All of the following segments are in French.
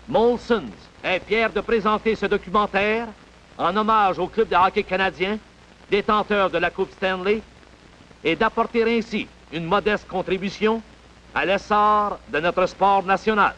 Molson est fier de présenter ce documentaire en hommage au club de hockey canadien, détenteur de la Coupe Stanley, et d'apporter ainsi une modeste contribution à l'essor de notre sport national.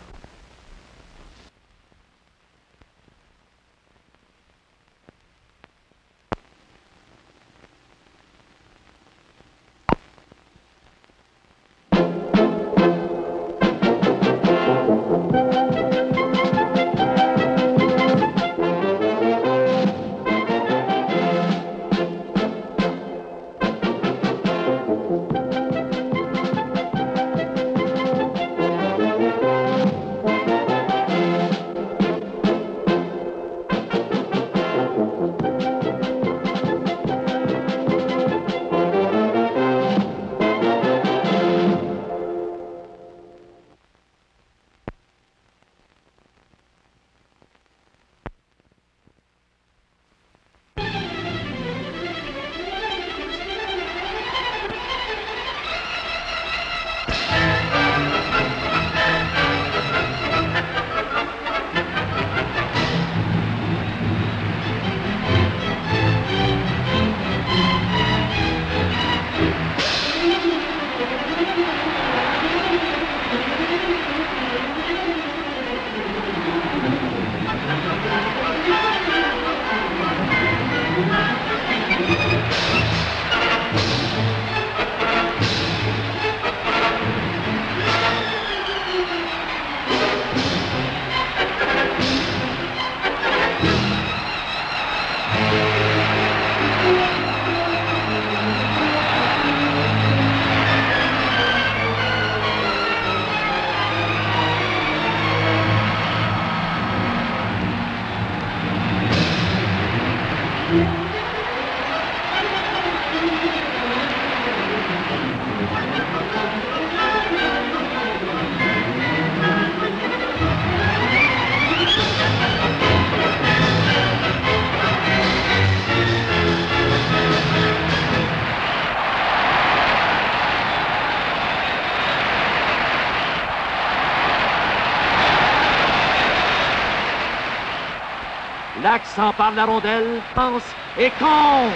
Lac s'empare de la rondelle, pense et compte.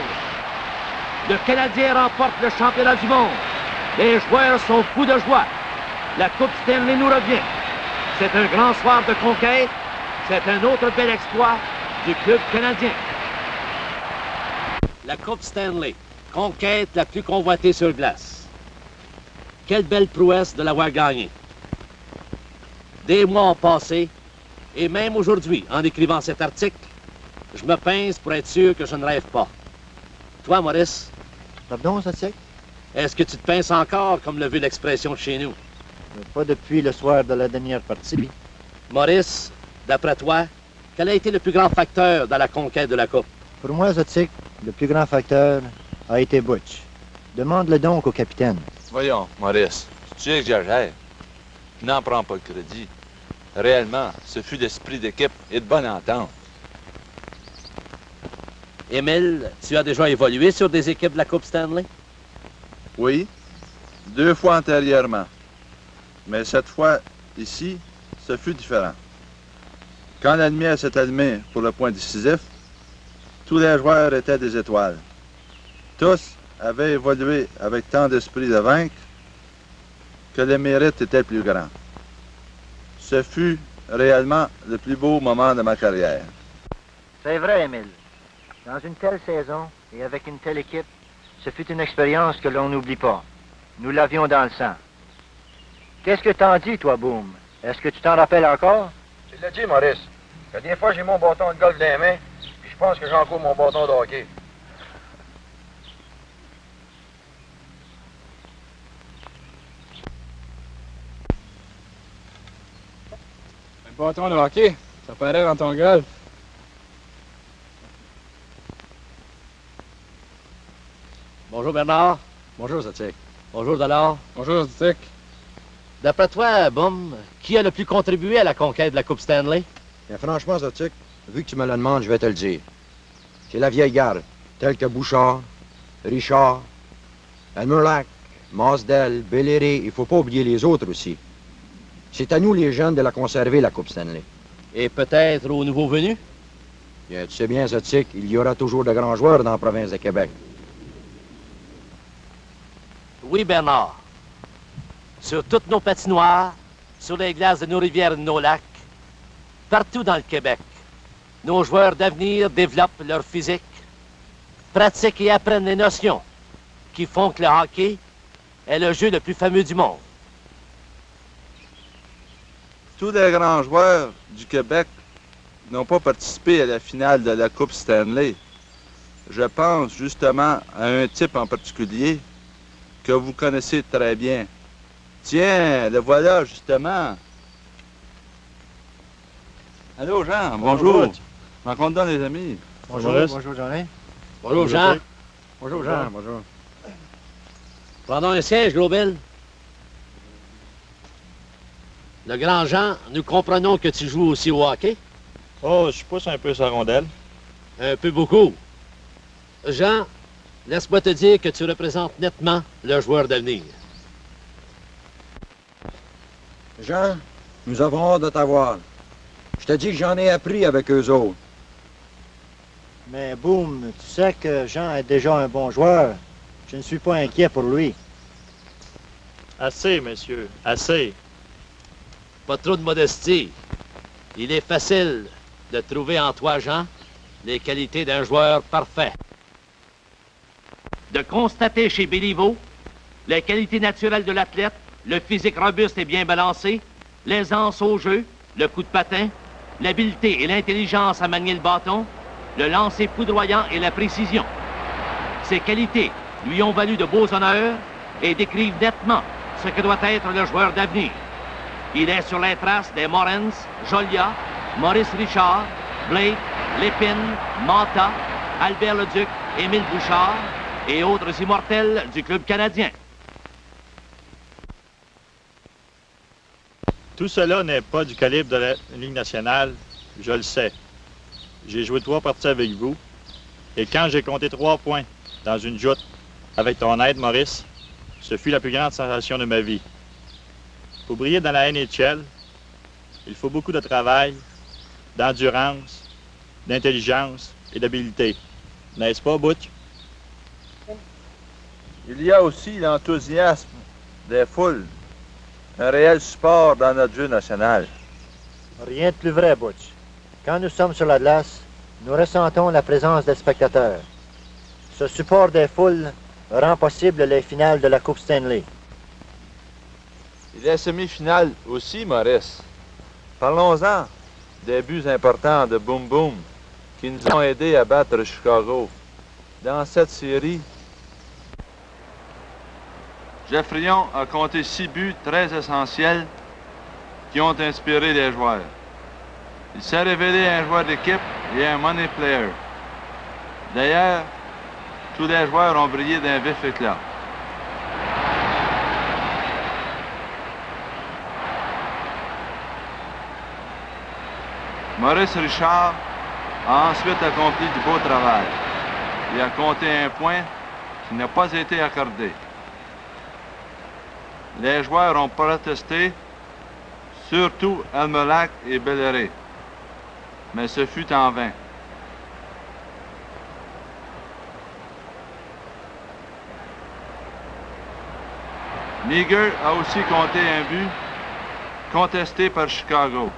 Le Canadien remporte le championnat du monde. Les joueurs sont fous de joie. La Coupe Stanley nous revient. C'est un grand soir de conquête. C'est un autre bel exploit du club canadien. La Coupe Stanley, conquête la plus convoitée sur glace. Quelle belle prouesse de l'avoir gagnée. Des mois ont passé, et même aujourd'hui, en écrivant cet article, je me pince pour être sûr que je ne rêve pas. Toi, Maurice? Pardon, Zatic? Est-ce que tu te pinces encore, comme le veut l'expression de chez nous? Pas depuis le soir de la dernière partie. Maurice, d'après toi, quel a été le plus grand facteur dans la conquête de la Coupe? Pour moi, Zatic, le plus grand facteur a été Butch. Demande-le donc au capitaine. Voyons, Maurice, tu exagères. Tu n'en prends pas le crédit. Réellement, ce fut l'esprit d'équipe et de bonne entente. Émile, tu as déjà évolué sur des équipes de la Coupe Stanley? Oui, 2 fois antérieurement. Mais cette fois, ici, ce fut différent. Quand la lumière s'est allumée pour le point décisif, tous les joueurs étaient des étoiles. Tous avaient évolué avec tant d'esprit de vaincre que le mérite était plus grand. Ce fut réellement le plus beau moment de ma carrière. C'est vrai, Émile. Dans une telle saison et avec une telle équipe, ce fut une expérience que l'on n'oublie pas. Nous l'avions dans le sang. Qu'est-ce que t'en dis, toi, Boom? Est-ce que tu t'en rappelles encore? Tu l'as dit, Maurice. La dernière fois, j'ai mon bâton de golf dans les mains, puis je pense que j'ai encore mon bâton de hockey. Un bâton de hockey? Ça paraît dans ton golf. Bonjour Bernard. Bonjour, Zatic. Bonjour Dollar. Bonjour, Zatic. D'après toi, Boom, qui a le plus contribué à la conquête de la Coupe Stanley? Bien, franchement, Zatic, vu que tu me le demandes, je vais te le dire. C'est la vieille garde, telle que Bouchard, Richard, Elmerlac, Masdel, Belléré, il faut pas oublier les autres aussi. C'est à nous, les jeunes, de la conserver, la Coupe Stanley. Et peut-être aux nouveaux venus? Bien, tu sais bien, Zotic, il y aura toujours de grands joueurs dans la province de Québec. Oui, Bernard. Sur toutes nos patinoires, sur les glaces de nos rivières et de nos lacs, partout dans le Québec, nos joueurs d'avenir développent leur physique, pratiquent et apprennent les notions qui font que le hockey est le jeu le plus fameux du monde. Tous les grands joueurs du Québec n'ont pas participé à la finale de la Coupe Stanley. Je pense justement à un type en particulier que vous connaissez très bien. Tiens, le voilà justement. Allô Jean, bonjour. Rencontre dans les amis. Bonjour, bonjour Johnny. Bonjour, Jean. Bonjour, Jean, bonjour. Prenons un siège, Globel. Le grand Jean, nous comprenons que tu joues aussi au hockey. Oh, je pousse un peu sa rondelle. Un peu beaucoup. Jean, laisse-moi te dire que tu représentes nettement le joueur d'avenir. Jean, nous avons hâte de t'avoir. Je te dis que j'en ai appris avec eux autres. Mais Boom, tu sais que Jean est déjà un bon joueur. Je ne suis pas inquiet pour lui. Assez, monsieur, assez. Pas trop de modestie. Il est facile de trouver en toi, Jean, les qualités d'un joueur parfait. De constater chez Béliveau les qualités naturelles de l'athlète, le physique robuste et bien balancé, l'aisance au jeu, le coup de patin, l'habileté et l'intelligence à manier le bâton, le lancer foudroyant et la précision. Ces qualités lui ont valu de beaux honneurs et décrivent nettement ce que doit être le joueur d'avenir. Il est sur les traces des Morens, Joliat, Maurice Richard, Blake, Lépine, Manta, Albert Leduc, Émile Bouchard et autres immortels du club canadien. Tout cela n'est pas du calibre de la Ligue nationale, je le sais. J'ai joué 3 parties avec vous, et quand j'ai compté 3 points dans une joute avec ton aide, Maurice, ce fut la plus grande sensation de ma vie. Pour briller dans la NHL, il faut beaucoup de travail, d'endurance, d'intelligence et d'habileté. N'est-ce pas, Butch? Il y a aussi l'enthousiasme des foules, un réel support dans notre jeu national. Rien de plus vrai, Butch. Quand nous sommes sur la glace, nous ressentons la présence des spectateurs. Ce support des foules rend possible les finales de la Coupe Stanley. Il est semi-finale aussi, Maurice. Parlons-en des buts importants de Boom Boom qui nous ont aidés à battre Chicago. Dans cette série, Geoffrion a compté 6 buts très essentiels qui ont inspiré les joueurs. Il s'est révélé un joueur d'équipe et un money player. D'ailleurs, tous les joueurs ont brillé d'un vif éclat. Maurice Richard a ensuite accompli du beau travail. Il a compté un point qui n'a pas été accordé. Les joueurs ont protesté, surtout Almelac et Belleret. Mais ce fut en vain. Meagher a aussi compté un but contesté par Chicago.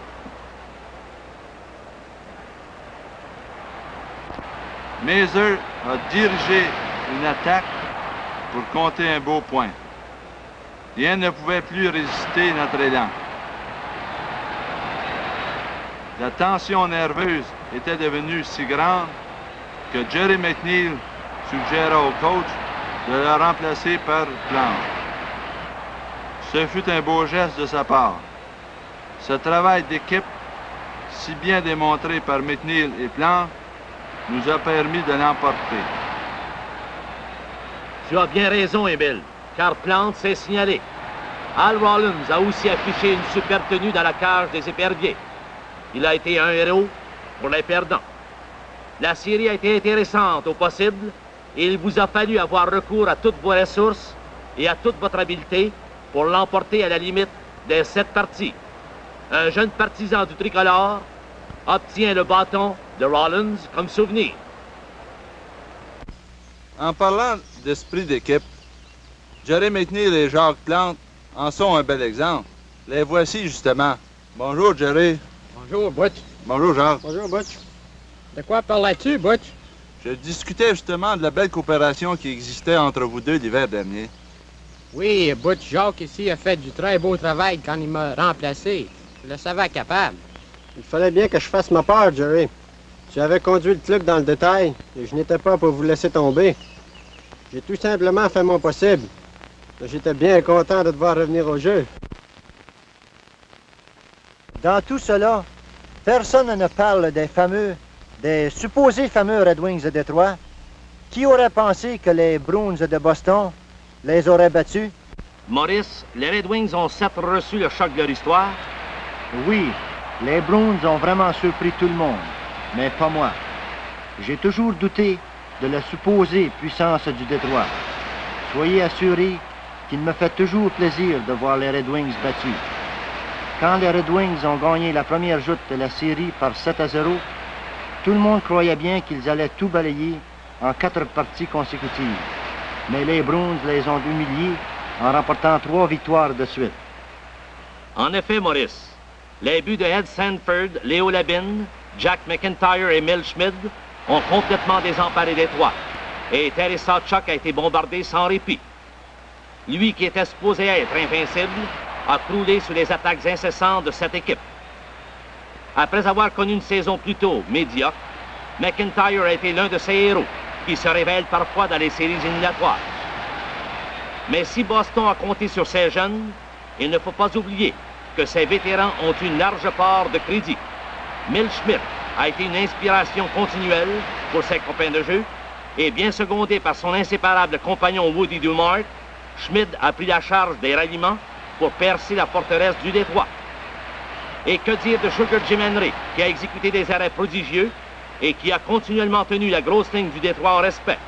Mazur a dirigé une attaque pour compter un beau point. Rien ne pouvait plus résister à notre élan. La tension nerveuse était devenue si grande que Jerry McNeil suggéra au coach de le remplacer par Plante. Ce fut un beau geste de sa part. Ce travail d'équipe, si bien démontré par McNeil et Plante, nous a permis de l'emporter. Tu as bien raison, Émile, car Plante s'est signalé. Al Rollins a aussi affiché une superbe tenue dans la cage des éperviers. Il a été un héros pour les perdants. La série a été intéressante au possible et il vous a fallu avoir recours à toutes vos ressources et à toute votre habileté pour l'emporter à la limite des 7 parties. Un jeune partisan du tricolore obtient le bâton de Rollins comme souvenir. En parlant d'esprit d'équipe, Jerry McNeil et Jacques Plante en sont un bel exemple. Les voici justement. Bonjour Jerry. Bonjour, Butch. Bonjour Jacques. Bonjour, Butch. De quoi parlais-tu, Butch? Je discutais justement de la belle coopération qui existait entre vous deux l'hiver dernier. Oui, Butch, Jacques ici a fait du très beau travail quand il m'a remplacé. Je le savais capable. Il fallait bien que je fasse ma part, Jerry. J'avais conduit le club dans le détail et je n'étais pas pour vous laisser tomber. J'ai tout simplement fait mon possible. J'étais bien content de devoir revenir au jeu. Dans tout cela, personne ne parle des supposés fameux Red Wings de Détroit. Qui aurait pensé que les Bruins de Boston les auraient battus? Maurice, les Red Wings ont certes reçu le choc de leur histoire. Oui, les Bruins ont vraiment surpris tout le monde, mais pas moi. J'ai toujours douté de la supposée puissance du Détroit. Soyez assurés qu'il me fait toujours plaisir de voir les Red Wings battus. Quand les Red Wings ont gagné la première joute de la série par 7-0, tout le monde croyait bien qu'ils allaient tout balayer en 4 parties consécutives. Mais les Bruins les ont humiliés en remportant 3 victoires de suite. En effet, Maurice, les buts de Ed Sanford, Léo Labine, Jack McIntyre et Mel Schmid ont complètement désemparé Détroit. Et Terry Sawchuk a été bombardé sans répit. Lui qui était supposé être invincible a croulé sous les attaques incessantes de cette équipe. Après avoir connu une saison plutôt médiocre, McIntyre a été l'un de ces héros qui se révèlent parfois dans les séries éliminatoires. Mais si Boston a compté sur ses jeunes, il ne faut pas oublier que ces vétérans ont une large part de crédit. Mel Schmidt a été une inspiration continuelle pour ses copains de jeu et bien secondé par son inséparable compagnon Woody Dumart, Schmidt a pris la charge des ralliements pour percer la forteresse du Détroit. Et que dire de Sugar Jim Henry, qui a exécuté des arrêts prodigieux et qui a continuellement tenu la grosse ligne du Détroit en respect.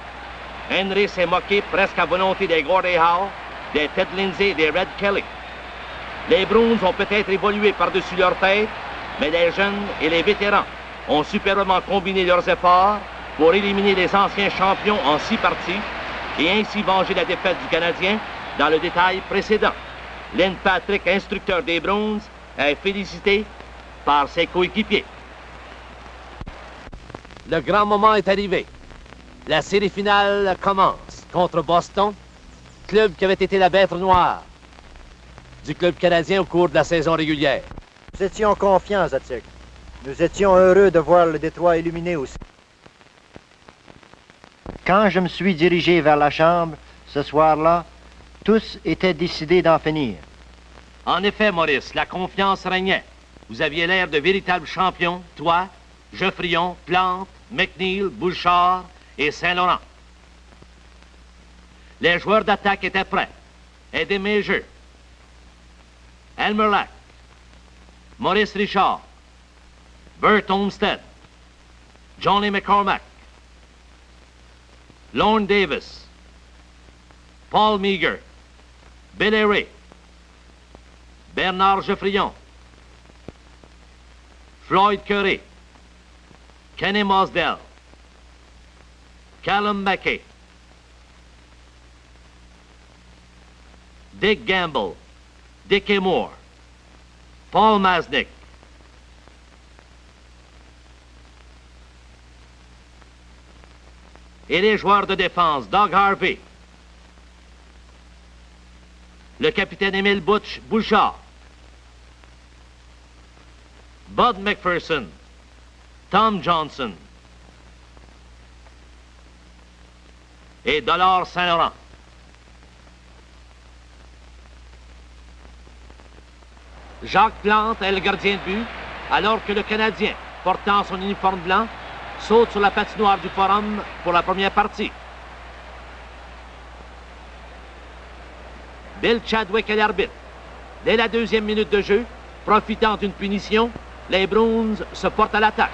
Henry s'est moqué presque à volonté des Gordie Howe, des Ted Lindsay et des Red Kelly. Les Bruins ont peut-être évolué par-dessus leur tête, mais les jeunes et les vétérans ont superbement combiné leurs efforts pour éliminer les anciens champions en 6 parties et ainsi venger la défaite du Canadien dans le détail précédent. Lynn Patrick, instructeur des Bruins, est félicité par ses coéquipiers. Le grand moment est arrivé. La série finale commence contre Boston, club qui avait été la bête noire du club canadien au cours de la saison régulière. Nous étions confiants, Zatic. Nous étions heureux de voir le Détroit éliminé aussi. Quand je me suis dirigé vers la chambre, ce soir-là, tous étaient décidés d'en finir. En effet, Maurice, la confiance régnait. Vous aviez l'air de véritables champions, toi, Geoffrion, Plante, McNeil, Bouchard et Saint-Laurent. Les joueurs d'attaque étaient prêts. Eddie Major, Elmer Lack, Maurice Richard, Bert Olmsted, Johnny McCormack, Lorne Davis, Paul Meagher, Billy Ray, Bernard Geoffrion, Floyd Curry, Kenny Mosdell, Callum Mackey, Dick Gamble, Dickie Moore, Paul Masnick, et les joueurs de défense, Doug Harvey, le capitaine Émile Butch Bouchard, Bud McPherson, Tom Johnson et Dollard Saint-Laurent. Jacques Plante est le gardien de but, alors que le Canadien, portant son uniforme blanc, saute sur la patinoire du Forum pour la première partie. Bill Chadwick est l'arbitre. Dès la 2e minute de jeu, profitant d'une punition, les Bruins se portent à l'attaque.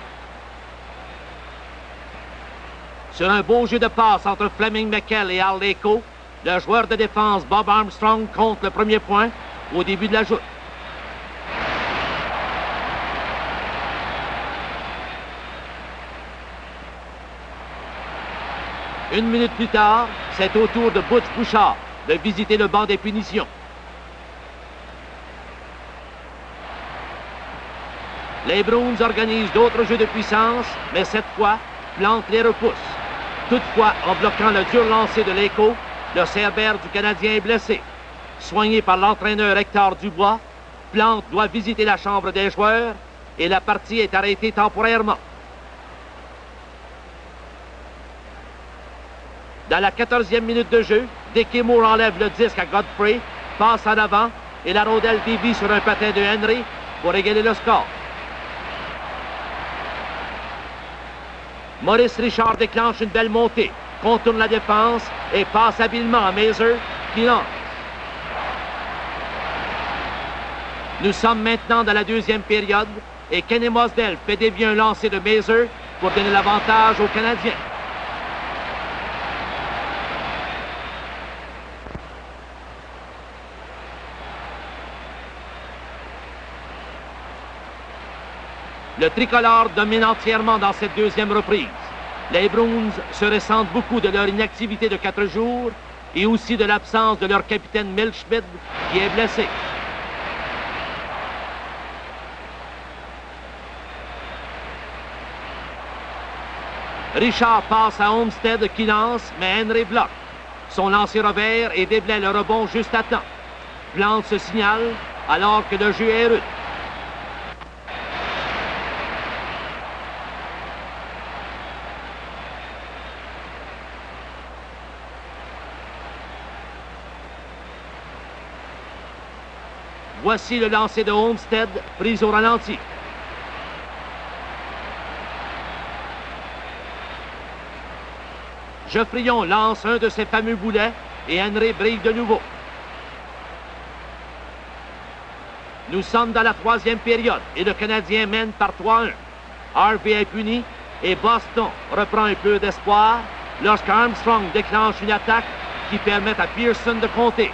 Sur un beau jeu de passe entre Fleming McKell et Al Leko, le joueur de défense Bob Armstrong compte le premier point au début de la joute. Une minute plus tard, c'est au tour de Butch Bouchard de visiter le banc des punitions. Les Bruins organisent d'autres jeux de puissance, mais cette fois, Plante les repousse. Toutefois, en bloquant le dur lancer de l'Écho, le Cerbère du Canadien est blessé. Soigné par l'entraîneur Hector Dubois, Plante doit visiter la chambre des joueurs et la partie est arrêtée temporairement. Dans la 14e minute de jeu, Dickie Moore enlève le disque à Godfrey, passe en avant et la rondelle dévie sur un patin de Henry pour égaler le score. Maurice Richard déclenche une belle montée, contourne la défense et passe habilement à Mazur, qui lance. Nous sommes maintenant dans la deuxième période et Kenny Mosdell fait dévier un lancer de Mazur pour donner l'avantage aux Canadiens. Le tricolore domine entièrement dans cette deuxième reprise. Les Bruins se ressentent beaucoup de leur inactivité de 4 jours et aussi de l'absence de leur capitaine Milchschmidt qui est blessé. Richard passe à Olmsted qui lance, mais Henry bloque. Son lancer revers et déblaye le rebond juste à temps. Plante se signale alors que le jeu est rude. Voici le lancer de Olmsted, pris au ralenti. Geoffrion lance un de ses fameux boulets et Henry brille de nouveau. Nous sommes dans la 3e période et le Canadien mène par 3-1. Harvey est puni et Boston reprend un peu d'espoir lorsqu'Armstrong déclenche une attaque qui permet à Pearson de compter.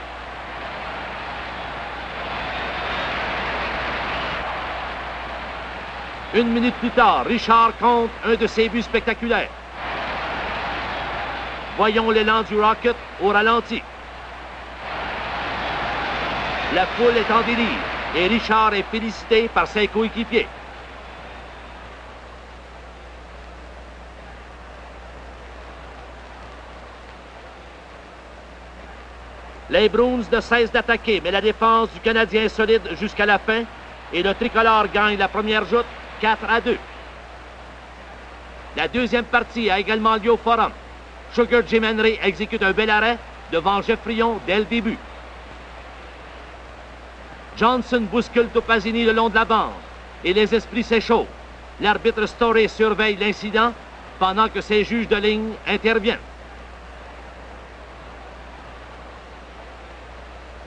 Une minute plus tard, Richard compte un de ses buts spectaculaires. Voyons l'élan du Rocket au ralenti. La foule est en délire et Richard est félicité par ses coéquipiers. Les Bruins ne cessent d'attaquer, mais la défense du Canadien est solide jusqu'à la fin et le tricolore gagne la première joute 4-2. La deuxième partie a également lieu au Forum. Sugar Jim Henry exécute un bel arrêt devant Geoffrion dès le début. Johnson bouscule Topazini le long de la bande et les esprits s'échauffent. L'arbitre Storey surveille l'incident pendant que ses juges de ligne interviennent.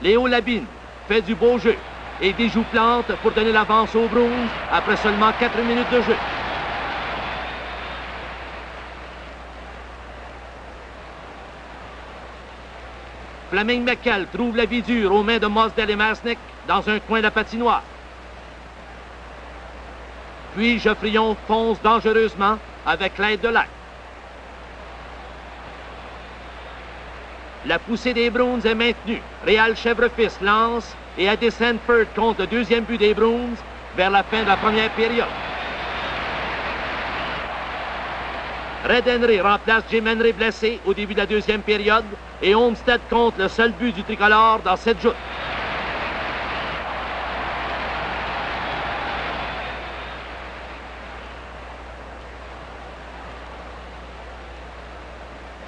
Léo Labine fait du beau jeu et déjoue Plante pour donner l'avance aux Bruins après seulement 4 minutes de jeu. Fleming McKell trouve la vie dure aux mains de Mosdell et Masnick dans un coin de la patinoire. Puis Geoffrion fonce dangereusement avec l'aide de Lac. La poussée des Bruins est maintenue. Réal Chèvrefils lance et Eddie Sanford compte le deuxième but des Bruins vers la fin de la première période. Red Henry remplace Jim Henry blessé au début de la deuxième période et Olmsted compte le seul but du tricolore dans cette joute.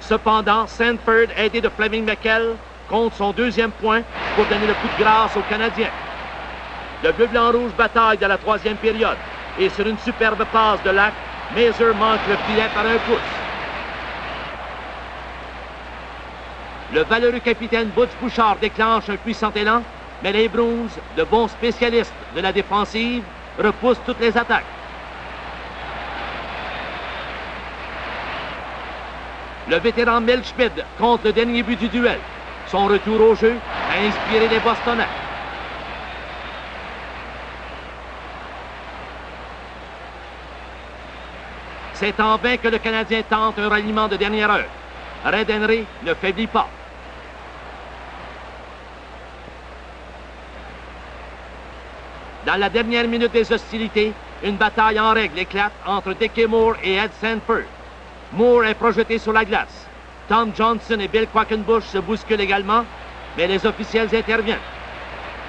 Cependant, Sanford, aidé de Fleming McKell, compte son deuxième point pour donner le coup de grâce aux Canadiens. Le bleu-blanc-rouge bataille dans la troisième période et sur une superbe passe de Lac, Mazur manque le filet par un pouce. Le valeureux capitaine Butch Bouchard déclenche un puissant élan, mais les Bruins, de bons spécialistes de la défensive, repoussent toutes les attaques. Le vétéran Milchschmidt compte le dernier but du duel. Son retour au jeu a inspiré les Bostonnais. C'est en vain que le Canadien tente un ralliement de dernière heure. Red Henry ne faiblit pas. Dans la dernière minute des hostilités, une bataille en règle éclate entre Dickie Moore et Ed Sanford. Moore est projeté sur la glace. Tom Johnson et Bill Quackenbush se bousculent également, mais les officiels interviennent.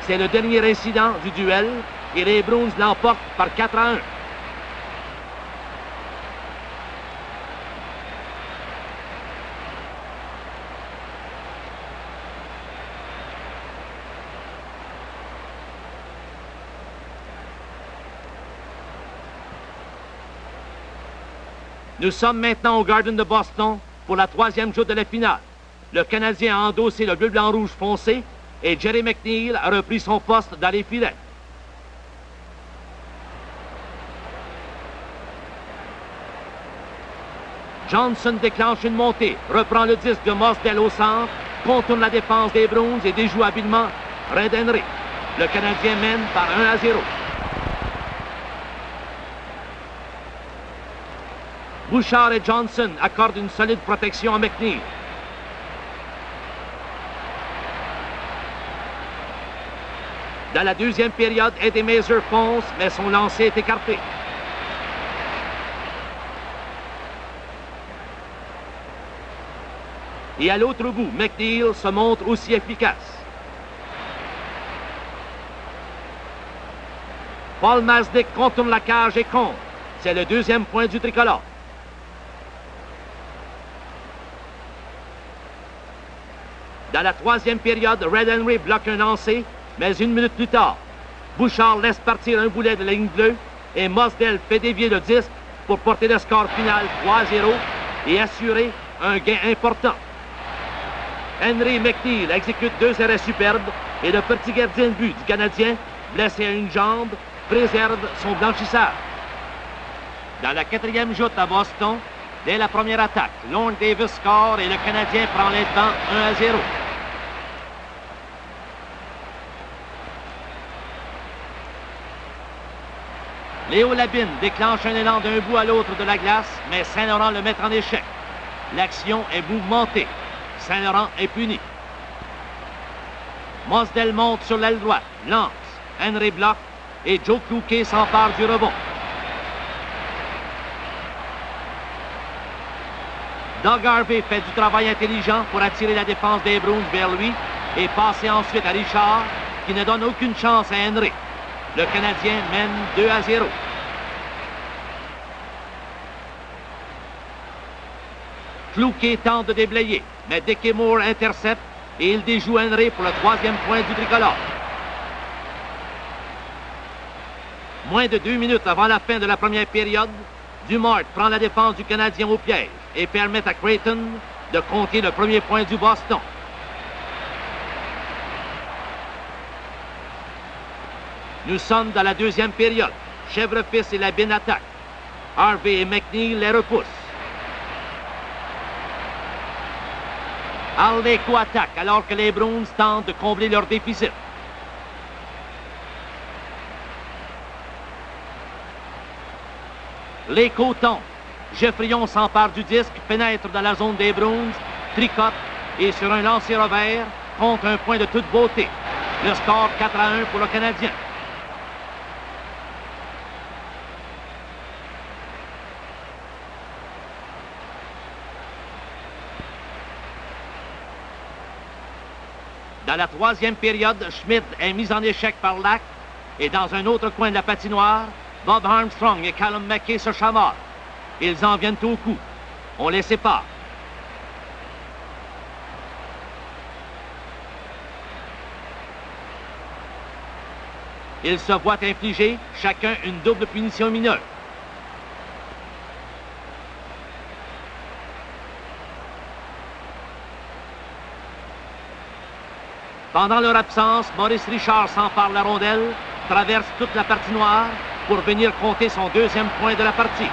C'est le dernier incident du duel et les Bruins l'emportent par 4-1. Nous sommes maintenant au Garden de Boston pour la troisième joute de la finale. Le Canadien a endossé le bleu-blanc-rouge foncé et Jerry McNeil a repris son poste dans les filets. Johnson déclenche une montée, reprend le disque de Mosdell au centre, contourne la défense des Bruins et déjoue habilement Red Henry. Le Canadien mène par 1-0. Bouchard et Johnson accordent une solide protection à McNeil. Dans la deuxième période, Eddie Mazer fonce, mais son lancer est écarté. Et à l'autre bout, McNeil se montre aussi efficace. Paul Masdick contourne la cage et compte. C'est le deuxième point du tricolore. Dans la troisième période, Red Henry bloque un lancer, mais une minute plus tard, Bouchard laisse partir un boulet de la ligne bleue et Mosdell fait dévier le disque pour porter le score final 3-0 et assurer un gain important. Henry McNeil exécute 2 arrêts superbes et le petit gardien de but du Canadien, blessé à une jambe, préserve son blanchissage. Dans la quatrième joute à Boston, dès la première attaque, Lorne Davis score et le Canadien prend les devants 1-0. Léo Labine déclenche un élan d'un bout à l'autre de la glace, mais Saint-Laurent le met en échec. L'action est mouvementée. Saint-Laurent est puni. Mosdell monte sur l'aile droite, lance. Henry bloque et Joe Cloutier s'empare du rebond. Doug Harvey fait du travail intelligent pour attirer la défense des Bruins vers lui et passer ensuite à Richard, qui ne donne aucune chance à Henry. Le Canadien mène 2-0. Cloutier tente de déblayer, mais Dickie Moore intercepte et il déjoue Henry pour le troisième point du tricolore. Moins de 2 minutes avant la fin de la première période, Dumart prend la défense du Canadien au piège et permet à Creighton de compter le premier point du Boston. Nous sommes dans la deuxième période. Chèvrefils et Labine attaquent. Harvey et McNeil les repoussent. Harley co-attaque alors que les Bruins tentent de combler leur déficit. Les tombe. Geoffrion s'empare du disque, pénètre dans la zone des Bruins, tricote et sur un lancer revers, compte un point de toute beauté. Le score 4-1 pour le Canadien. Dans la troisième période, Schmidt est mis en échec par Lack et dans un autre coin de la patinoire, Bob Armstrong et Callum McKay se chamaillent. Ils en viennent au coup. On les sépare. Ils se voient infliger chacun une double punition mineure. Pendant leur absence, Maurice Richard s'empare la rondelle, traverse toute la patinoire pour venir compter son deuxième point de la partie.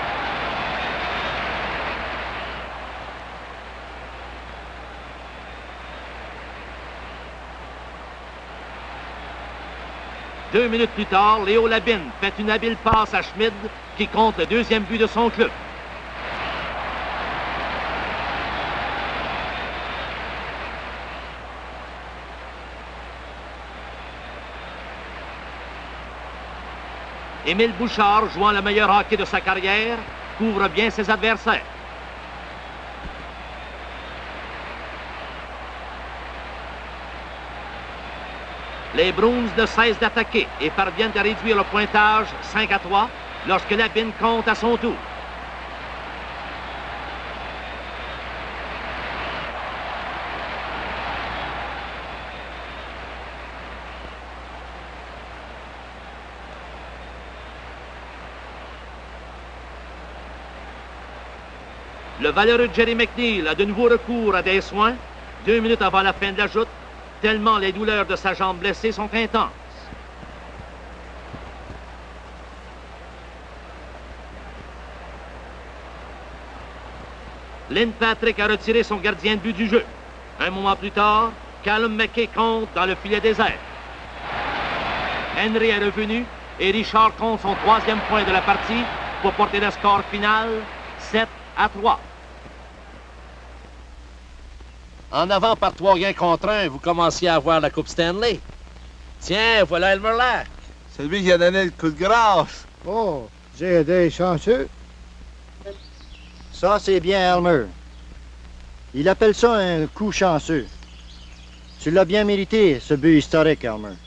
Deux minutes plus tard, Léo Labine fait une habile passe à Schmid qui compte le deuxième but de son club. Émile Bouchard, jouant le meilleur hockey de sa carrière, couvre bien ses adversaires. Les Bruins ne cessent d'attaquer et parviennent à réduire le pointage 5-3 lorsque Labine compte à son tour. Le valeureux Jerry McNeil a de nouveau recours à des soins 2 minutes avant la fin de la joute, tellement les douleurs de sa jambe blessée sont intenses. Lynn Patrick a retiré son gardien de but du jeu. Un moment plus tard, Callum McKay compte dans le filet désert. Henry est revenu et Richard compte son 3e point de la partie pour porter le score final 7-3. En avant par 3 gains contre 1, vous commenciez à avoir la Coupe Stanley. Tiens, voilà Elmer Lack. C'est lui qui a donné le coup de grâce. Oh, j'ai aidé chanceux. Ça, c'est bien, Elmer. Il appelle ça un coup chanceux. Tu l'as bien mérité, ce but historique, Elmer.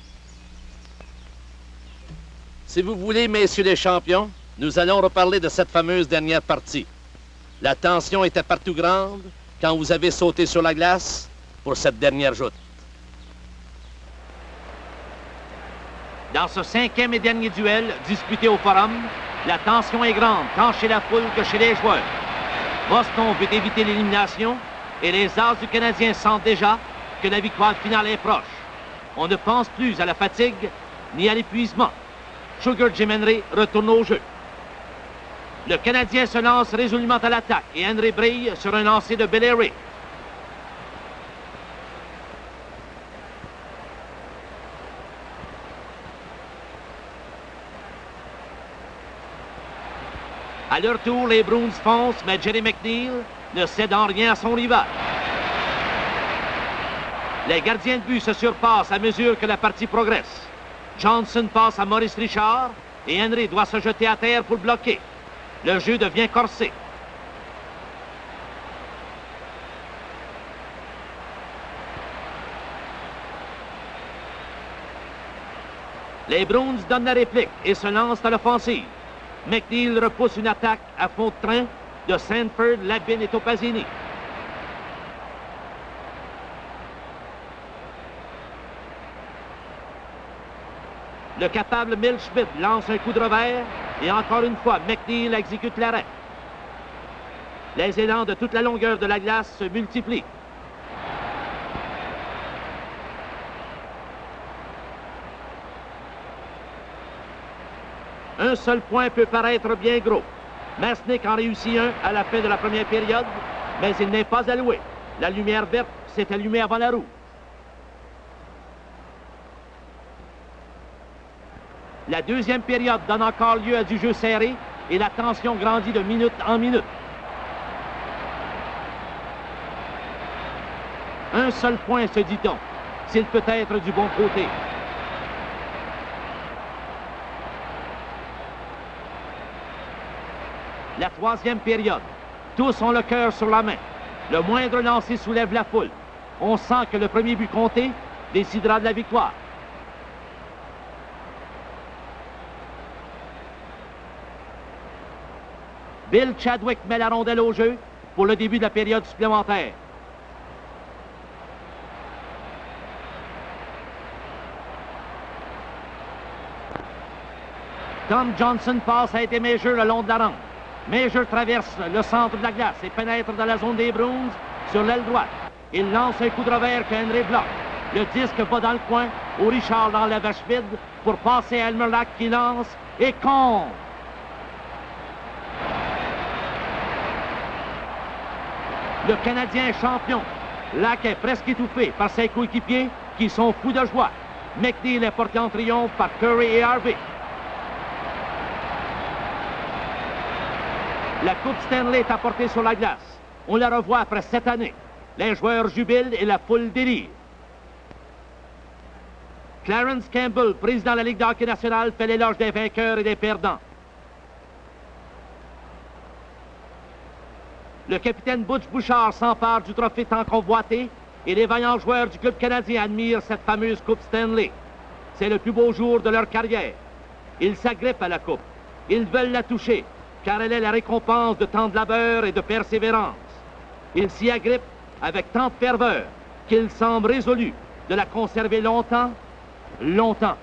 Si vous voulez, messieurs les champions, nous allons reparler de cette fameuse dernière partie. La tension était partout grande quand vous avez sauté sur la glace pour cette dernière joute. Dans ce 5e et dernier duel disputé au Forum, la tension est grande tant chez la foule que chez les joueurs. Boston veut éviter l'élimination et les As du Canadien sentent déjà que la victoire finale est proche. On ne pense plus à la fatigue ni à l'épuisement. Sugar Jim Henry retourne au jeu. Le Canadien se lance résolument à l'attaque et Henry brille sur un lancer de Bellery. À leur tour, les Bruins foncent, mais Jerry McNeil ne cède en rien à son rival. Les gardiens de but se surpassent à mesure que la partie progresse. Johnson passe à Maurice Richard et Henry doit se jeter à terre pour bloquer. Le jeu devient corsé. Les Bruins donnent la réplique et se lancent à l'offensive. McNeil repousse une attaque à fond de train de Sanford, Labine et Topazini. Le capable Mill Schmidt lance un coup de revers et encore une fois, McNeil exécute l'arrêt. Les élans de toute la longueur de la glace se multiplient. Un seul point peut paraître bien gros. Masnick en réussit un à la fin de la première période, mais il n'est pas alloué. La lumière verte s'est allumée avant la rouge. La deuxième période donne encore lieu à du jeu serré et la tension grandit de minute en minute. Un seul point, se dit-on. S'il peut être du bon côté. La troisième période. Tous ont le cœur sur la main. Le moindre lancer soulève la foule. On sent que le premier but compté décidera de la victoire. Bill Chadwick met la rondelle au jeu pour le début de la période supplémentaire. Tom Johnson passe à Eddie Major le long de la rampe. Major traverse le centre de la glace et pénètre dans la zone des Bruins sur l'aile droite. Il lance un coup de revers que Henry bloque. Le disque va dans le coin où Richard l'enlève à Schmid pour passer à Elmer Lack qui lance et compte. Le Canadien est champion. Lack est presque étouffé par ses coéquipiers qui sont fous de joie. McNeil est porté en triomphe par Curry et Harvey. La Coupe Stanley est apportée sur la glace. On la revoit après 7 années. Les joueurs jubilent et la foule délire. Clarence Campbell, président de la Ligue de hockey nationale, fait l'éloge des vainqueurs et des perdants. Le capitaine Butch Bouchard s'empare du trophée tant convoité et les vaillants joueurs du club canadien admirent cette fameuse Coupe Stanley. C'est le plus beau jour de leur carrière. Ils s'agrippent à la coupe. Ils veulent la toucher, car elle est la récompense de tant de labeur et de persévérance. Ils s'y agrippent avec tant de ferveur qu'ils semblent résolus de la conserver longtemps, longtemps.